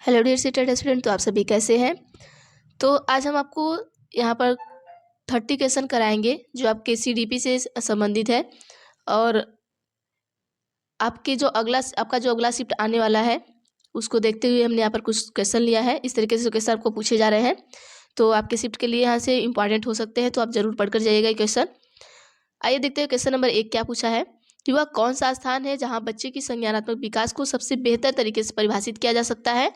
Hello dear seated student, तो आप सभी कैसे हैं। तो आज हम आपको यहाँ पर 30 क्वेश्चन कराएंगे जो आपके सीडीपी से संबंधित है। और आपका जो अगला शिफ्ट आने वाला है उसको देखते हुए हमने यहाँ पर कुछ क्वेश्चन लिया है। इस तरीके से क्वेश्चन आपको पूछे जा रहे हैं, तो आपके शिफ्ट के लिए यहाँ से इंपॉर्टेंट हो सकते हैं, तो आप जरूर पढ़कर जाइएगा ये क्वेश्चन। आइए देखते हैं क्वेश्चन नंबर 1 क्या पूछा है कि वह कौन सा स्थान है जहाँ बच्चे की संज्ञानात्मक विकास को सबसे बेहतर तरीके से परिभाषित किया जा सकता है।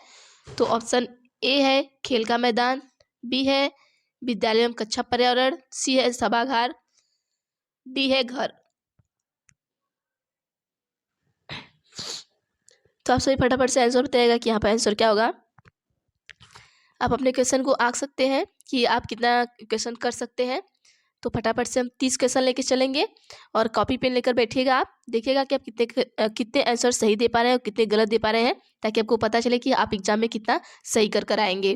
तो ऑप्शन ए है खेल का मैदान, बी है विद्यालय एवं कक्षा पर्यावरण, सी है सभागार, डी है घर। तो आप सभी फटाफट से आंसर बताइएगा कि यहाँ पर आंसर क्या होगा। आप अपने क्वेश्चन को आंक सकते हैं कि आप कितना क्वेश्चन कर सकते हैं। तो फटाफट से हम 30 क्वेश्चन लेके चलेंगे और कॉपी पेन लेकर बैठिएगा। आप देखिएगा कि आप कितने आंसर सही दे पा रहे हैं और कितने गलत दे पा रहे हैं, ताकि आपको पता चले कि आप एग्जाम में कितना सही कर आएंगे।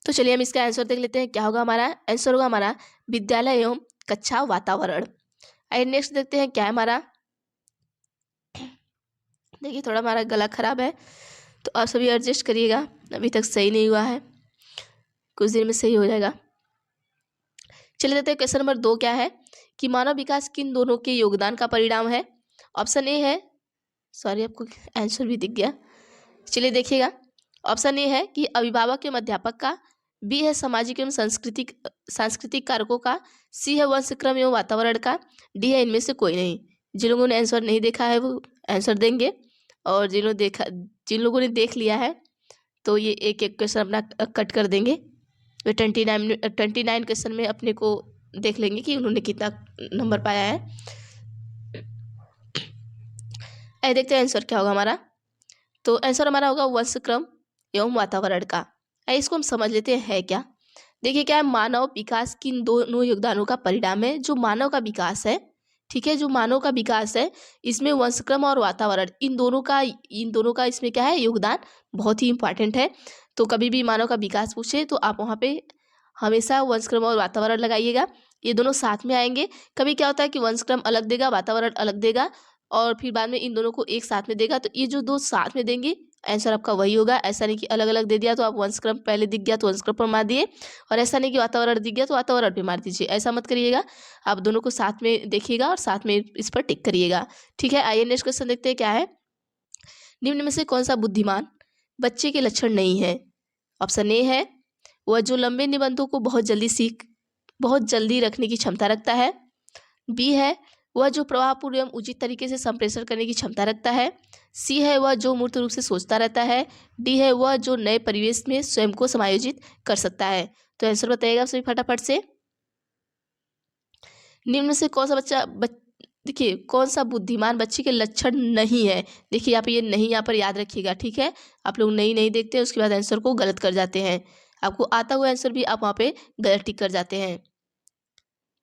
तो चलिए हम इसका आंसर देख लेते हैं क्या होगा। हमारा आंसर होगा हमारा विद्यालय एवं कक्षा वातावरण। आइए नेक्स्ट देखते हैं क्या है हमारा। देखिए थोड़ा हमारा गला खराब है, तो आप सभी एडजस्ट करिएगा, अभी तक सही नहीं हुआ है, कुछ देर में सही हो जाएगा। चलिए देखते हैं क्वेश्चन नंबर 2 क्या है कि मानव विकास किन दोनों के योगदान का परिणाम है। ऑप्शन ए है, सॉरी आपको आंसर भी दिख गया, चलिए देखिएगा। ऑप्शन ए है कि अभिभावक एवं अध्यापक का, बी है सामाजिक एवं सांस्कृतिक कारकों का, सी है वंशक्रम एवं वातावरण का, डी है इनमें से कोई नहीं। जिन लोगों ने आंसर नहीं देखा है वो आंसर देंगे, और जिन लोगों ने देख लिया है तो ये एक एक क्वेश्चन अपना कट कर देंगे। वे 29 क्वेश्चन में अपने को देख लेंगे कि उन्होंने कितना नंबर पाया है। आइए देखते हैं आंसर क्या होगा हमारा। तो आंसर हमारा होगा वंशक्रम एवं वातावरण का। आइए इसको हम समझ लेते हैं क्या। देखिए क्या है, मानव विकास किन दोनों योगदानों का परिणाम है। जो मानव का विकास है, ठीक है, जो मानव का विकास है, इसमें वंशक्रम और वातावरण इन दोनों का इसमें क्या है योगदान, बहुत ही इंपॉर्टेंट है। तो कभी भी मानव का विकास पूछे तो आप वहाँ पे हमेशा वंशक्रम और वातावरण लगाइएगा, ये दोनों साथ में आएंगे। कभी क्या होता है कि वंशक्रम अलग देगा, वातावरण अलग देगा, और फिर बाद में इन दोनों को एक साथ में देगा, तो ये जो दो साथ में देंगे आंसर आपका वही होगा। ऐसा नहीं कि अलग अलग दे दिया तो आप वंशक्रम पहले दिख गया तो वंशक्रम पर मार दिए, और ऐसा नहीं कि वातावरण दिख गया तो वातावरण पे मार दीजिए, ऐसा मत करिएगा। आप दोनों को साथ में देखिएगा और साथ में इस पर टिक करिएगा, ठीक है। आइए नेक्स्ट क्वेश्चन देखते हैं क्या है। निम्न में से कौन सा बुद्धिमान बच्चे के लक्षण नहीं है। ऑप्शन ए है वह जो लंबे निबंधों को बहुत जल्दी रखने की क्षमता रखता है, बी है वह जो प्रभावपूर्ण एवं उचित तरीके से संप्रेषण करने की क्षमता रखता है, सी है वह जो मूर्त रूप से सोचता रहता है, डी है वह जो नए परिवेश में स्वयं को समायोजित कर सकता है। तो आंसर बताइएगा सभी फटाफट से। निम्न में से कौन सा देखिए कौन सा बुद्धिमान बच्चे के लक्षण नहीं है। देखिए आप ये नहीं यहाँ पर याद रखिएगा, ठीक है। आप लोग नहीं देखते हैं, उसके बाद आंसर को गलत कर जाते हैं। आपको आता हुआ आंसर भी आप वहाँ पे गलत टिक कर जाते हैं।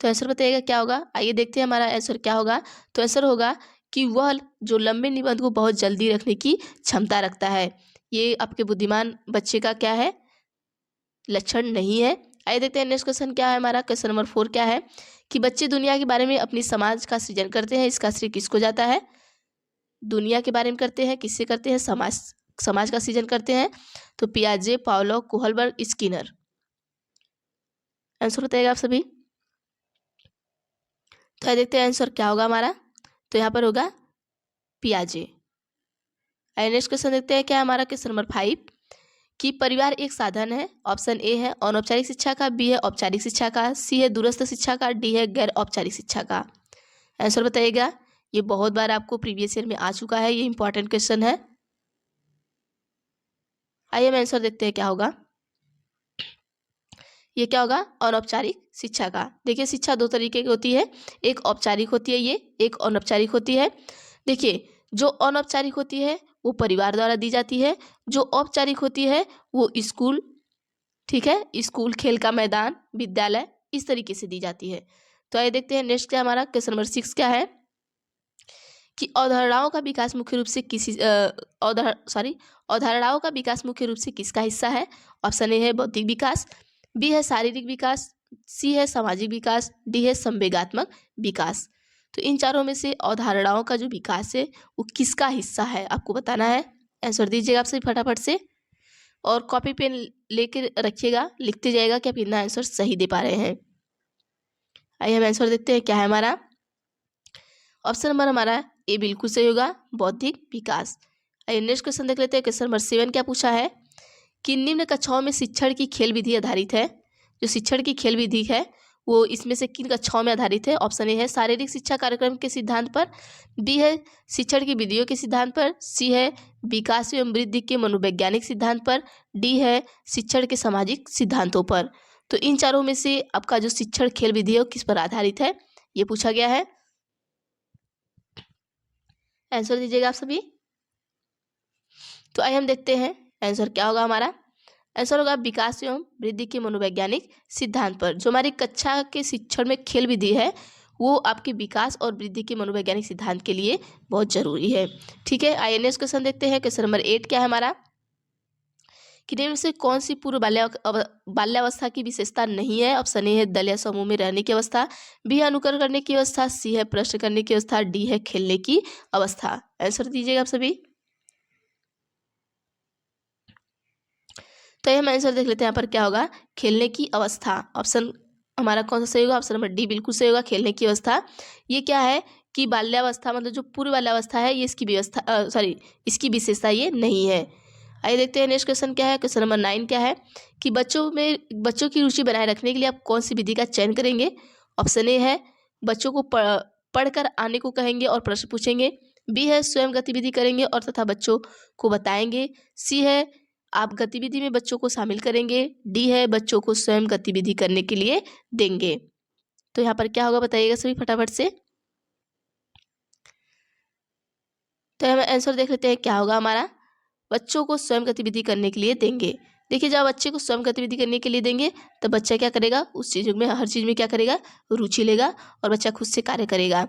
तो आंसर बताइएगा क्या होगा। आइए देखते हैं हमारा आंसर क्या होगा। तो आंसर होगा कि वह जो लंबे निबंध को बहुत जल्दी रखने की क्षमता रखता है। ये आपके बुद्धिमान बच्चे का क्या है, लक्षण नहीं है। आइए देखते हैं नेक्स्ट क्वेश्चन क्या है हमारा। क्वेश्चन नंबर 4 क्या है कि बच्चे दुनिया के बारे में अपनी समाज का सृजन करते हैं, इसका श्रेय किसको जाता है। दुनिया के बारे में करते हैं, किससे करते हैं, समाज का सृजन करते हैं। तो पियाजे, पावलोव, कोहलबर्ग, स्किनर। आंसर बताइएगा आप सभी। तो देखते हैं आंसर क्या होगा हमारा। तो यहाँ पर होगा पियाजे। आइए नेक्स्ट क्वेश्चन देखते हैं क्या है हमारा। क्वेश्चन नंबर 5 कि परिवार एक साधन है। ऑप्शन ए है अनौपचारिक शिक्षा का, बी है औपचारिक शिक्षा का, सी है दूरस्थ शिक्षा का, डी है गैर औपचारिक शिक्षा का। आंसर बताइएगा। ये बहुत बार आपको प्रीवियस ईयर में आ चुका है, ये इंपॉर्टेंट क्वेश्चन है। आइए हम आंसर देखते हैं क्या होगा। ये क्या होगा, अनौपचारिक शिक्षा का। देखिए शिक्षा दो तरीके की होती है, एक औपचारिक होती है ये, एक अनौपचारिक होती है। देखिए जो अनौपचारिक होती है वो परिवार द्वारा दी जाती है, जो औपचारिक होती है वो स्कूल, ठीक है, स्कूल, खेल का मैदान, विद्यालय, इस तरीके से दी जाती है। तो आइए देखते हैं नेक्स्ट क्या हमारा। क्वेश्चन नंबर 6 क्या है कि अवधारणाओं का विकास मुख्य रूप से अवधारणाओं का विकास मुख्य रूप से किसका हिस्सा है। ऑप्शन ए है बौद्धिक विकास, बी है शारीरिक विकास, सी है सामाजिक विकास, डी है संवेगात्मक विकास। तो इन चारों में से अवधारणाओं का जो विकास है वो किसका हिस्सा है आपको बताना है। आंसर दीजिएगा आप सभी फटाफट से, और कॉपी पेन लेके रखिएगा, लिखते जाएगा कि आप कितना आंसर सही दे पा रहे हैं। आइए हम आंसर देखते हैं क्या है हमारा। ऑप्शन नंबर हमारा ए बिल्कुल सही होगा, बौद्धिक विकास। आइए नेक्स्ट क्वेश्चन देख लेते हैं। क्वेश्चन नंबर 7 क्या पूछा है कि निम्न कक्षाओं में शिक्षण की खेल विधि आधारित है। जो शिक्षण की खेल विधि है वो इसमें से किन कक्षाओं में आधारित है। ऑप्शन ए है शारीरिक शिक्षा कार्यक्रम के सिद्धांत पर, बी है शिक्षण की विधियों के सिद्धांत पर, सी है विकास एवं वृद्धि के मनोवैज्ञानिक सिद्धांत पर, डी है शिक्षण के सामाजिक सिद्धांतों पर। तो इन चारों में से आपका जो शिक्षण खेल विधि है वो किस पर आधारित है, ये पूछा गया है। आंसर दीजिएगा आप सभी। तो आइए हम देखते हैं आंसर क्या होगा हमारा। आंसर होगा विकास एवं वृद्धि के मनोवैज्ञानिक सिद्धांत पर। जो हमारी कक्षा के शिक्षण में खेल विधि है वो आपके विकास और वृद्धि के मनोवैज्ञानिक सिद्धांत के लिए बहुत जरूरी है। ठीक है, आइए नेक्स्ट क्वेश्चन देखते हैं। क्वेश्चन नंबर 8 क्या है हमारा कि निम्न से कौन सी पूर्व बाल्यावस्था की विशेषता नहीं है। ऑप्शन ए है दल या समूह में रहने की अवस्था, बी है अनुकरण करने की अवस्था, सी है प्रश्न करने की अवस्था, डी है खेलने की अवस्था। आंसर दीजिएगा आप सभी। तो हम आंसर देख लेते हैं यहाँ पर क्या होगा, खेलने की अवस्था। ऑप्शन हमारा कौन सा सही होगा, ऑप्शन नंबर डी बिल्कुल सही होगा, खेलने की अवस्था। ये क्या है कि बाल्यावस्था मतलब जो पूर्व बाल्यावस्था है ये इसकी व्यवस्था इसकी विशेषता ये नहीं है। आइए देखते हैं नेक्स्ट क्वेश्चन क्या है। क्वेश्चन नंबर 9 क्या है कि बच्चों की रुचि बनाए रखने के लिए आप कौन सी विधि का चयन करेंगे। ऑप्शन ए है बच्चों को पढ़कर आने को कहेंगे और प्रश्न पूछेंगे, बी है स्वयं गतिविधि करेंगे और तथा बच्चों को बताएंगे, सी है आप गतिविधि में बच्चों को शामिल करेंगे, डी है बच्चों को स्वयं गतिविधि करने के लिए देंगे। तो यहाँ पर क्या होगा बताइएगा सभी फटाफट से। तो हम आंसर देख लेते हैं क्या होगा हमारा, बच्चों को स्वयं गतिविधि करने के लिए देंगे। देखिए जब बच्चे को स्वयं गतिविधि करने के लिए देंगे तो बच्चा क्या करेगा, उस चीज में हर चीज में क्या करेगा, रुचि लेगा और बच्चा खुद से कार्य करेगा।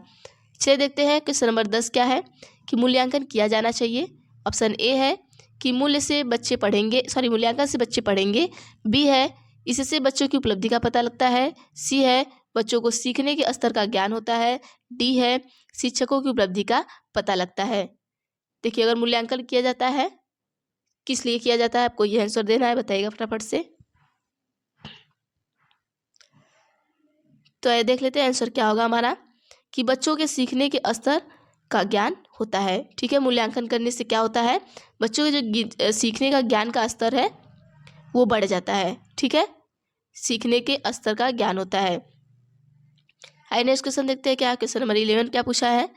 चलिए देखते हैं क्वेश्चन नंबर 10 क्या है कि मूल्यांकन किया जाना चाहिए। ऑप्शन ए है कि मूल्यांकन से बच्चे पढ़ेंगे, बी है इससे बच्चों की उपलब्धि का पता लगता है, सी है बच्चों को सीखने के स्तर का ज्ञान होता है, डी है शिक्षकों की उपलब्धि का पता लगता है। देखिए अगर मूल्यांकन किया जाता है किस लिए किया जाता है, आपको ये आंसर देना है, बताइएगा फटाफट से। तो ये देख लेते हैं आंसर क्या होगा हमारा कि बच्चों के सीखने के स्तर का ज्ञान होता है। ठीक है, मूल्यांकन करने से क्या होता है, बच्चों के जो सीखने का ज्ञान का स्तर है वो बढ़ जाता है। ठीक है, सीखने के स्तर का ज्ञान होता है। आइए नेक्स्ट क्वेश्चन देखते हैं क्या। क्वेश्चन नंबर 11 क्या पूछा है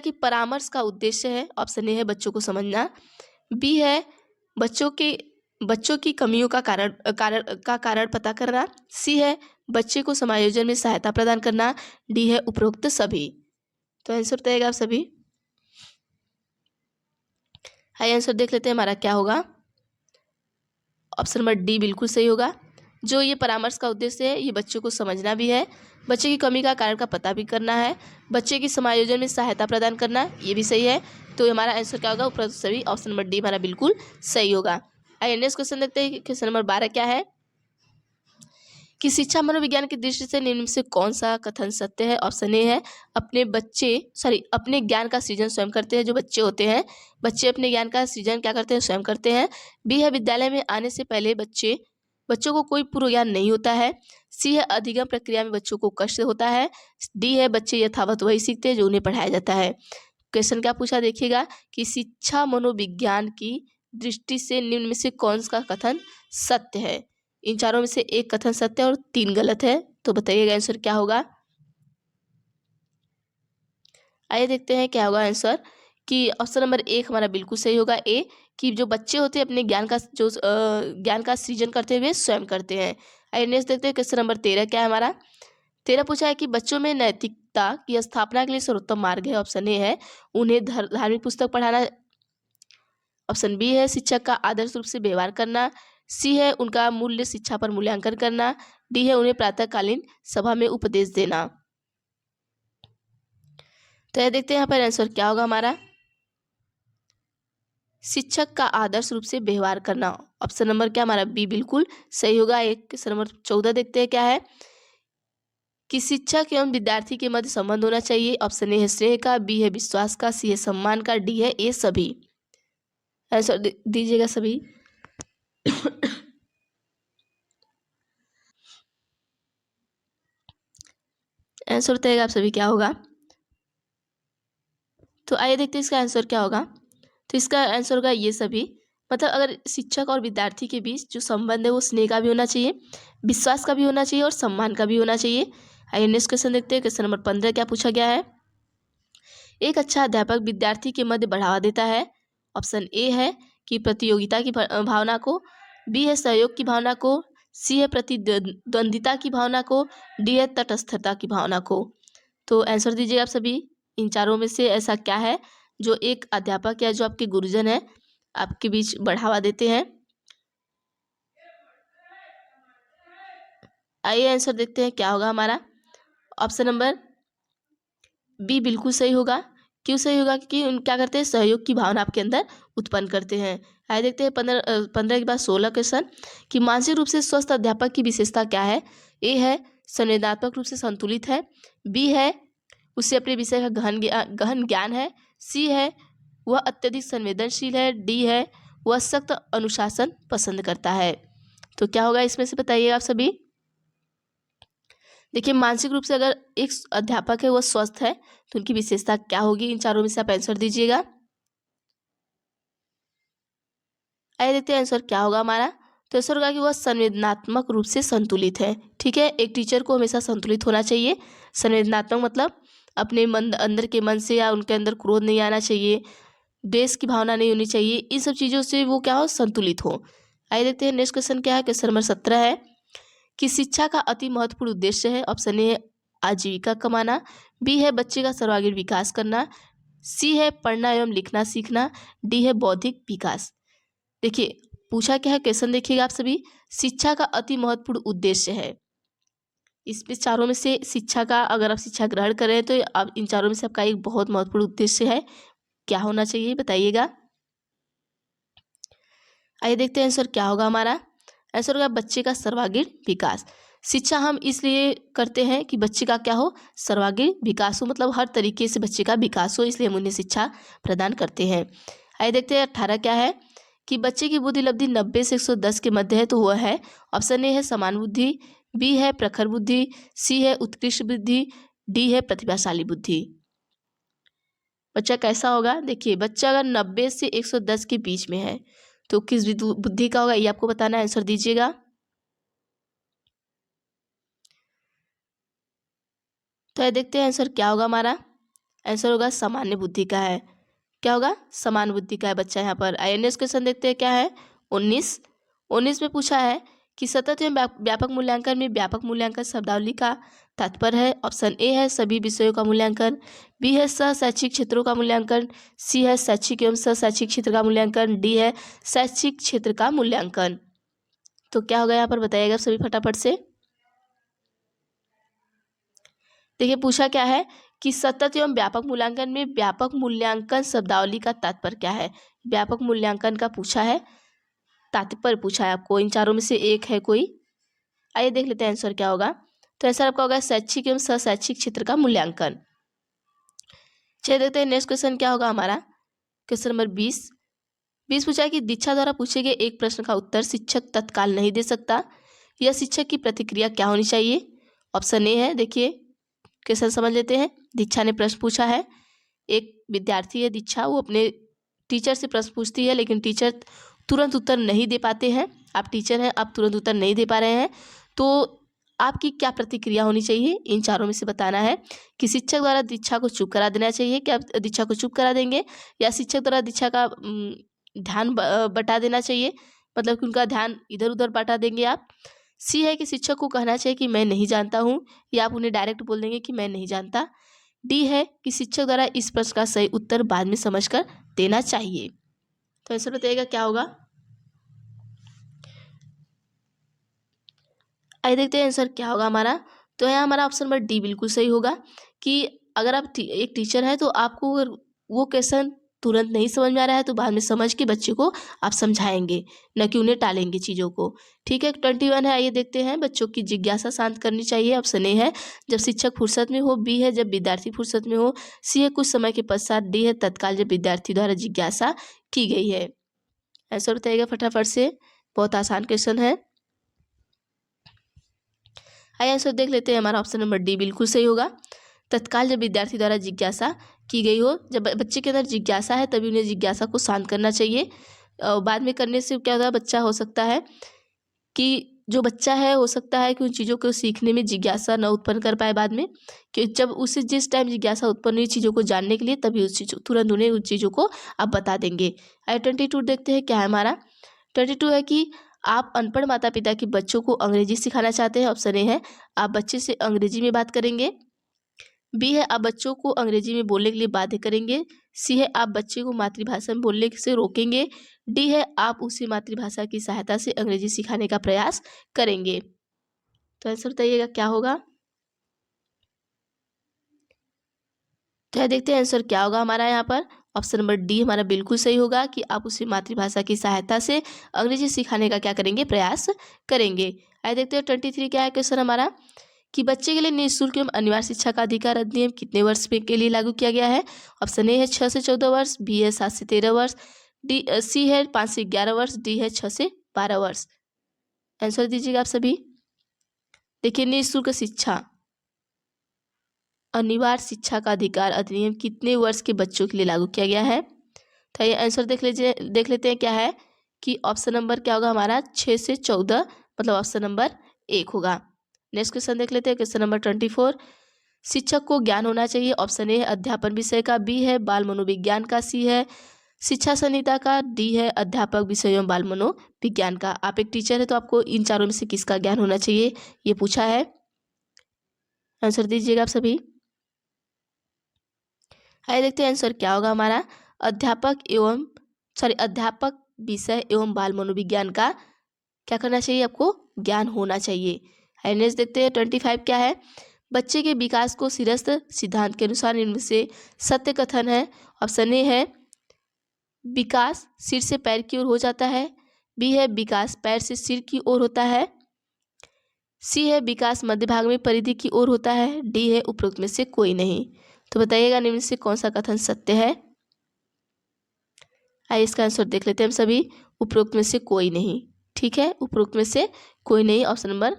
कि परामर्श का उद्देश्य है। ऑप्शन ए है बच्चों को समझना, बी है बच्चों की कमियों का कारण पता करना, सी है बच्चे को समायोजन में सहायता प्रदान करना, डी है उपरोक्त सभी। तो आंसर बताइएगा आप सभी। आइए आंसर देख लेते हैं हमारा क्या होगा। ऑप्शन नंबर डी बिल्कुल सही होगा। जो ये परामर्श का उद्देश्य है ये बच्चों को समझना भी है, बच्चे की कमी का कारण का पता भी करना है, बच्चे की समायोजन में सहायता प्रदान करना, ये भी सही है। तो हमारा आंसर क्या होगा, उपरोक्त सभी। ऑप्शन नंबर डी हमारा बिल्कुल सही होगा। आइए नेक्स्ट क्वेश्चन देखते हैं। क्वेश्चन नंबर 12 क्या है कि शिक्षा मनोविज्ञान की दृष्टि से निम्न में से कौन सा कथन सत्य है। ऑप्शन ए है अपने ज्ञान का सृजन स्वयं करते हैं। जो बच्चे होते हैं बच्चे अपने ज्ञान का सृजन क्या करते हैं, स्वयं करते हैं। बी है विद्यालय में आने से पहले बच्चों को कोई पूर्व ज्ञान नहीं होता है। सी है अधिगम प्रक्रिया में बच्चों को कष्ट होता है। डी है बच्चे यथावत वही सीखते हैं जो उन्हें पढ़ाया जाता है। क्वेश्चन क्या पूछा देखिएगा कि शिक्षा मनोविज्ञान की दृष्टि से निम्न में से कौन सा कथन सत्य है। इन चारों में से एक कथन सत्य है और 3 गलत है। तो बताइएगा आंसर क्या होगा। आइए देखते हैं क्या होगा आंसर कि ऑप्शन नंबर 1 हमारा बिल्कुल सही होगा, ए कि जो बच्चे होते हैं अपने ज्ञान का सृजन करते हुए स्वयं करते हैं। आइए नेक्स्ट देखते हैं क्वेश्चन नंबर 13 क्या है हमारा। 13 पूछा है कि बच्चों में नैतिकता की स्थापना के लिए सर्वोत्तम मार्ग है। ऑप्शन ए है उन्हें धार्मिक पुस्तक पढ़ाना, ऑप्शन बी है शिक्षक का आदर्श रूप से व्यवहार करना, सी है उनका मूल्य शिक्षा पर मूल्यांकन करना, डी है उन्हें प्रातःकालीन सभा में उपदेश देना। तो यह देखते हैं यहाँ पर आंसर क्या होगा हमारा, शिक्षक का आदर्श रूप से व्यवहार करना। ऑप्शन नंबर क्या हमारा बी बिल्कुल सही होगा। क्वेश्चन नंबर 14 देखते हैं क्या है कि शिक्षक एवं विद्यार्थी के मध्य संबंध होना चाहिए। ऑप्शन ए है स्नेह का, बी है विश्वास का, सी है सम्मान का, डी है ए सभी। आंसर दीजिएगा सभी। आंसर बताइएगा आप सभी क्या होगा। तो आइए देखते हैं इसका आंसर क्या होगा। तो इसका आंसर होगा ये सभी। मतलब अगर शिक्षक और विद्यार्थी के बीच जो संबंध है वो स्नेह का भी होना चाहिए, विश्वास का भी होना चाहिए और सम्मान का भी होना चाहिए। आइए नेक्स्ट क्वेश्चन देखते हैं। क्वेश्चन नंबर 15 क्या पूछा गया है। एक अच्छा अध्यापक विद्यार्थी के मध्य बढ़ावा देता है। ऑप्शन ए है कि प्रतियोगिता की भावना को, बी है सहयोग की भावना को, सी है प्रतिद्वंदिता की भावना को, डी है तटस्थता की भावना को। तो आंसर दीजिएगा आप सभी। इन चारों में से ऐसा क्या है जो एक अध्यापक या जो आपके गुरुजन है आपके बीच बढ़ावा देते हैं। आइए आंसर देखते हैं क्या होगा हमारा। ऑप्शन नंबर बी बिल्कुल सही होगा। क्यों सही होगा? क्योंकि उन क्या करते हैं, सहयोग की भावना आपके अंदर उत्पन्न करते हैं। आइए देखते हैं 15 के बाद 16 क्वेश्चन कि मानसिक रूप से स्वस्थ अध्यापक की विशेषता क्या है। ए है संवेदनात्मक रूप से संतुलित है, बी है उससे अपने विषय का गहन ज्ञान है, सी है वह अत्यधिक संवेदनशील है, डी है वह सख्त अनुशासन पसंद करता है। तो क्या होगा इसमें से बताइए आप सभी। देखिए मानसिक रूप से अगर एक अध्यापक है वो स्वस्थ है तो उनकी विशेषता क्या होगी, इन चारों में से आप आंसर दीजिएगा। आइए देखते हैं आंसर क्या होगा हमारा। तो आंसर होगा कि वह संवेदनात्मक रूप से संतुलित है। ठीक है, एक टीचर को हमेशा संतुलित होना चाहिए। संवेदनात्मक मतलब अपने मन अंदर के मन से या उनके अंदर क्रोध नहीं आना चाहिए, द्वेष की भावना नहीं होनी चाहिए, इन सब चीज़ों से वो क्या हो, संतुलित हो। आइए देखते हैं नेक्स्ट क्वेश्चन क्या है। क्वेश्चन नंबर 17 है कि शिक्षा का अति महत्वपूर्ण उद्देश्य है। ऑप्शन ए है आजीविका कमाना, बी है बच्चे का सर्वांगीण विकास करना, सी है पढ़ना एवं लिखना सीखना, डी है बौद्धिक विकास। देखिए पूछा क्या है, क्वेश्चन देखिएगा आप सभी। शिक्षा का अति महत्वपूर्ण उद्देश्य है, इसमें चारों में से शिक्षा का, अगर आप शिक्षा ग्रहण करें तो आप इन चारों में से आपका एक बहुत महत्वपूर्ण उद्देश्य है, क्या होना चाहिए बताइएगा। आइए देखते हैं आंसर क्या होगा हमारा। आंसर होगा बच्चे का सर्वांगीण विकास। शिक्षा हम इसलिए करते हैं कि बच्चे का क्या हो, सर्वांगीण विकास हो, मतलब हर तरीके से बच्चे का विकास हो, इसलिए हम उन्हें शिक्षा प्रदान करते हैं। आइए देखते हैं 18 क्या है कि बच्चे की बुद्धि लब्धि 90 से 110 के मध्य है, तो वह है। ऑप्शन ए है समान बुद्धि, बी है प्रखर बुद्धि, सी है उत्कृष्ट बुद्धि, डी है प्रतिभाशाली बुद्धि। बच्चा कैसा होगा, देखिए बच्चा अगर 90 से 110 के बीच में है तो किस बुद्धि का होगा, ये आपको बताना है, आंसर दीजिएगा। तो ये देखते हैं आंसर क्या होगा हमारा। आंसर होगा सामान्य बुद्धि का है। क्या होगा, समान बुद्धि का है बच्चा यहाँ पर। आईएनएस क्वेश्चन देखते हैं क्या है। 19 में पूछा है कि सतत एवं व्यापक मूल्यांकन में व्यापक मूल्यांकन शब्दावली का तात्पर्य है। ऑप्शन ए है सभी विषयों का मूल्यांकन, बी है सह शैक्षिक क्षेत्रों का मूल्यांकन, सी है शैक्षिक एवं सह शैक्षिक क्षेत्र का मूल्यांकन, डी है शैक्षिक क्षेत्र का मूल्यांकन। तो क्या होगा यहाँ पर बताइएगा सभी फटाफट से। देखिए पूछा क्या है कि सतत एवं व्यापक मूल्यांकन में व्यापक मूल्यांकन शब्दावली का तात्पर्य क्या है। व्यापक मूल्यांकन का पूछा है, तात्पर्य पूछा है आपको, इन चारों में से एक है कोई। आइए देख लेते हैं आंसर क्या होगा। तो आंसर आपका होगा शैक्षिक एवं सह शैक्षिक क्षेत्र का मूल्यांकन। चलिए देखते हैं नेक्स्ट क्वेश्चन क्या होगा हमारा। क्वेश्चन नंबर 20 पूछा है कि दीक्षा द्वारा पूछे गए एक प्रश्न का उत्तर शिक्षक तत्काल नहीं दे सकता, यह शिक्षक की प्रतिक्रिया क्या होनी चाहिए। ऑप्शन ए है, देखिए क्वेश्चन समझ लेते हैं। दीक्षा ने प्रश्न पूछा है, एक विद्यार्थी है दीक्षा, वो अपने टीचर से प्रश्न पूछती है लेकिन टीचर तुरंत उत्तर नहीं दे पाते हैं। आप टीचर हैं, आप तुरंत उत्तर नहीं दे पा रहे हैं, तो आपकी क्या प्रतिक्रिया होनी चाहिए, इन चारों में से बताना है। कि शिक्षक द्वारा दीक्षा को चुप करा देना चाहिए, क्या आप दीक्षा को चुप करा देंगे, या शिक्षक द्वारा दीक्षा का ध्यान बटा देना चाहिए, मतलब कि उनका ध्यान इधर उधर बटा देंगे आप। सी है कि शिक्षक को कहना चाहिए कि मैं नहीं जानता हूँ, या आप उन्हें डायरेक्ट बोल देंगे कि मैं नहीं जानता। डी है कि शिक्षक द्वारा इस प्रश्न का सही उत्तर बाद में समझकर देना चाहिए। तो आंसर बताइएगा क्या होगा। आइए देखते हैं आंसर क्या होगा हमारा। तो यहाँ हमारा ऑप्शन नंबर डी बिल्कुल सही होगा कि अगर आप एक टीचर हैं तो आपको अगर वो क्वेश्चन तुरंत नहीं समझ में आ रहा है तो बाद में समझ के बच्चे को आप समझाएंगे, न कि उन्हें टालेंगे चीज़ों को। ठीक है, 21 है। आइए देखते हैं बच्चों की जिज्ञासा शांत करनी चाहिए। ऑप्शन ए है जब शिक्षक फुर्सत में हो, बी है जब विद्यार्थी फुर्सत में हो, सी है कुछ समय के पश्चात, डी है तत्काल जब विद्यार्थी द्वारा जिज्ञासा की गई है। आंसर बताइएगा फटाफट से, बहुत आसान क्वेश्चन है। आइए आंसर देख लेते हैं। हमारा ऑप्शन नंबर डी बिल्कुल सही होगा। तत्काल जब विद्यार्थी द्वारा जिज्ञासा की गई हो, जब बच्चे के अंदर जिज्ञासा है तभी उन्हें जिज्ञासा को शांत करना चाहिए। बाद में करने से क्या होता है, बच्चा हो सकता है कि जो बच्चा है हो सकता है कि उन चीज़ों को सीखने में जिज्ञासा न उत्पन्न कर पाए बाद में, कि जब उसे जिस टाइम जिज्ञासा उत्पन्न हुई चीज़ों को जानने के लिए, तभी उस चीज़ तुरंत उन्हें उन चीज़ों को आप बता देंगे। 22 देखते हैं क्या है हमारा। 22 है कि आप अनपढ़ माता पिता के बच्चों को अंग्रेजी सिखाना चाहते हैं। ऑप्शन ए है आप बच्चे से अंग्रेजी में बात करेंगे। बी है आप बच्चों को अंग्रेजी में बोलने के लिए बाध्य करेंगे। सी है आप बच्चे को मातृभाषा में बोलने से रोकेंगे। डी है आप उसे मातृभाषा की सहायता से अंग्रेजी सिखाने का प्रयास करेंगे। तो आंसर बताइएगा क्या होगा। तो देखते हैं आंसर क्या होगा हमारा यहाँ पर। ऑप्शन नंबर डी हमारा बिल्कुल सही होगा कि आप उसे मातृभाषा की सहायता से अंग्रेजी सिखाने का क्या करेंगे, प्रयास करेंगे। आइए देखते हैं 23 क्या है क्वेश्चन हमारा, कि बच्चे के लिए निःशुल्क एवं अनिवार्य शिक्षा का अधिकार अधिनियम कितने वर्ष के लिए लागू किया गया है। ऑप्शन ए है 6 से 14 वर्ष, बी है 7 से 13 वर्ष, सी है 5 से 11 वर्ष, डी है 6 से 12 वर्ष। आंसर दीजिएगा आप सभी। देखिए निःशुल्क शिक्षा अनिवार्य शिक्षा का अधिकार अधिनियम कितने वर्ष के बच्चों के लिए लागू किया गया है। तो ये आंसर देख लेते हैं क्या है, कि ऑप्शन नंबर क्या होगा हमारा 6 से 14, मतलब ऑप्शन नंबर 1 होगा। नेक्स्ट क्वेश्चन देख लेते हैं। क्वेश्चन नंबर 24, शिक्षक को ज्ञान होना चाहिए। ऑप्शन ए है अध्यापन विषय का, बी है बाल मनोविज्ञान का, सी है शिक्षा संहिता का, डी है अध्यापक विषय एवं बाल मनोविज्ञान का। आप एक टीचर है तो आपको इन चारों में से किसका ज्ञान होना चाहिए, ये पूछा है। आंसर दीजिएगा आप सभी। आइए देखते हैं आंसर क्या होगा हमारा। अध्यापक विषय एवं बाल मनोविज्ञान का क्या करना चाहिए, आपको ज्ञान होना चाहिए। नेक्स्ट देखते हैं 25 क्या है, बच्चे के विकास को सिरस्थ सिद्धांत के अनुसार इनमें से सत्य कथन है। ऑप्शन ए है विकास सिर से पैर की ओर हो जाता है, बी है विकास पैर से सिर की ओर होता है, सी है विकास मध्य भाग में परिधि की ओर होता है, डी है उपरोक्त में से कोई नहीं। तो बताइएगा निम्न से कौन सा कथन सत्य है। आइए इसका आंसर देख लेते हैं हम सभी। उपरोक्त में से कोई नहीं, ठीक है, उपरोक्त में से कोई नहीं। ऑप्शन नंबर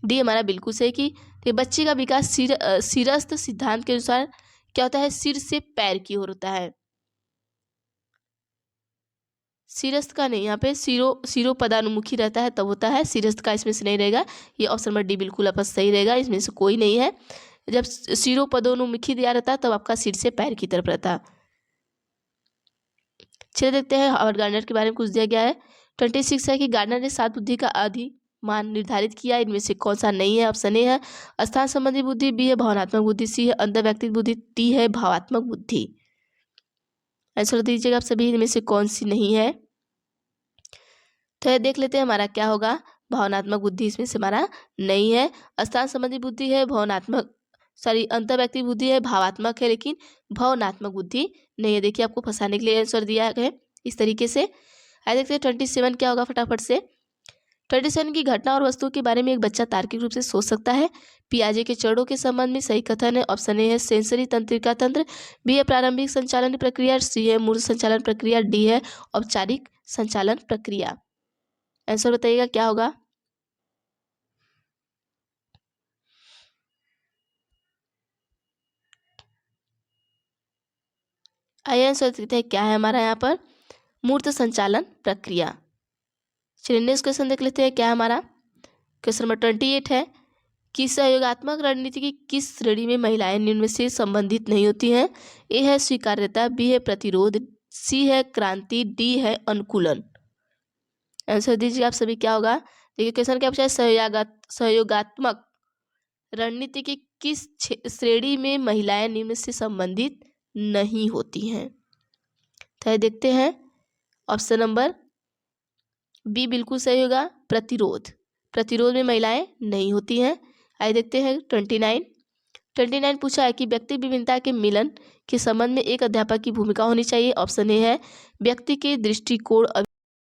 डी हमारा बिल्कुल सही, कि बच्चे का विकास सिरस्थ सिद्धांत के अनुसार क्या होता है, सिर से पैर की ओर होता है। सिरस्थ का नहीं, यहाँ पे सिरो पदानुमुखी रहता है तब होता है, सिरस्थ का इसमें से नहीं रहेगा। ये ऑप्शन नंबर डी बिल्कुल आपका सही रहेगा, इसमें से कोई नहीं है। जब सिरो पदोन्मुखी दिया रहता है तब आपका सिर से पैर की तरफ रहता है। चलिए देखते हैं हावर्ड गार्डनर के बारे में कुछ दिया गया है। 26 है कि गार्डनर ने 7 बुद्धि का अधिमान निर्धारित किया, इनमें से कौन सा नहीं है। ऑप्शन ए है स्थान संबंधी बुद्धि, बी है भावनात्मक बुद्धि, सी है अंतर व्यक्तिगत बुद्धि, डी है भावात्मक बुद्धि। आंसर दीजिएगा आप सभी, इनमें से कौन सी नहीं है। तो ये देख लेते हैं हमारा क्या होगा। भावनात्मक बुद्धि इसमें से हमारा नहीं है। स्थान संबंधी बुद्धि है अंतर व्यक्ति बुद्धि है, भावात्मक है, लेकिन भावनात्मक बुद्धि नहीं है। देखिए आपको फंसाने के लिए आंसर दिया है इस तरीके से। आइए देखते हैं 27 क्या होगा फटाफट से। 27 की घटना और वस्तुओं के बारे में एक बच्चा तार्किक रूप से सोच सकता है। पियाजे के चरणों के संबंध में सही कथन है। ऑप्शन ए है सेंसरी तंत्रिका तंत्र, बी है प्रारंभिक संचालन प्रक्रिया, सी है मूल संचालन प्रक्रिया, डी है औपचारिक संचालन प्रक्रिया। आंसर बताइएगा क्या होगा। आइए आंसर देखते हैं क्या है हमारा यहाँ पर, मूर्त संचालन प्रक्रिया। चलिए नेक्स्ट क्वेश्चन देख लेते हैं क्या है हमारा। क्वेश्चन नंबर 28 है कि सहयोगात्मक रणनीति की किस श्रेणी में महिलाएं निम्न में से संबंधित नहीं होती हैं। ए है स्वीकार्यता, बी है प्रतिरोध, सी है क्रांति, डी है अनुकूलन। आंसर दीजिए आप सभी क्या होगा। देखिए क्वेश्चन क्या पूछा है, सहयोगात्मक रणनीति की किस श्रेणी में महिलाएं निम्न से संबंधित नहीं होती हैं। तो देखते हैं ऑप्शन नंबर बी बिल्कुल सही होगा, प्रतिरोध में महिलाएं नहीं होती हैं। आइए देखते हैं 29 पूछा है कि व्यक्ति विभिन्नता के मिलन के संबंध में एक अध्यापक की भूमिका होनी चाहिए। ऑप्शन ए है व्यक्ति के दृष्टिकोण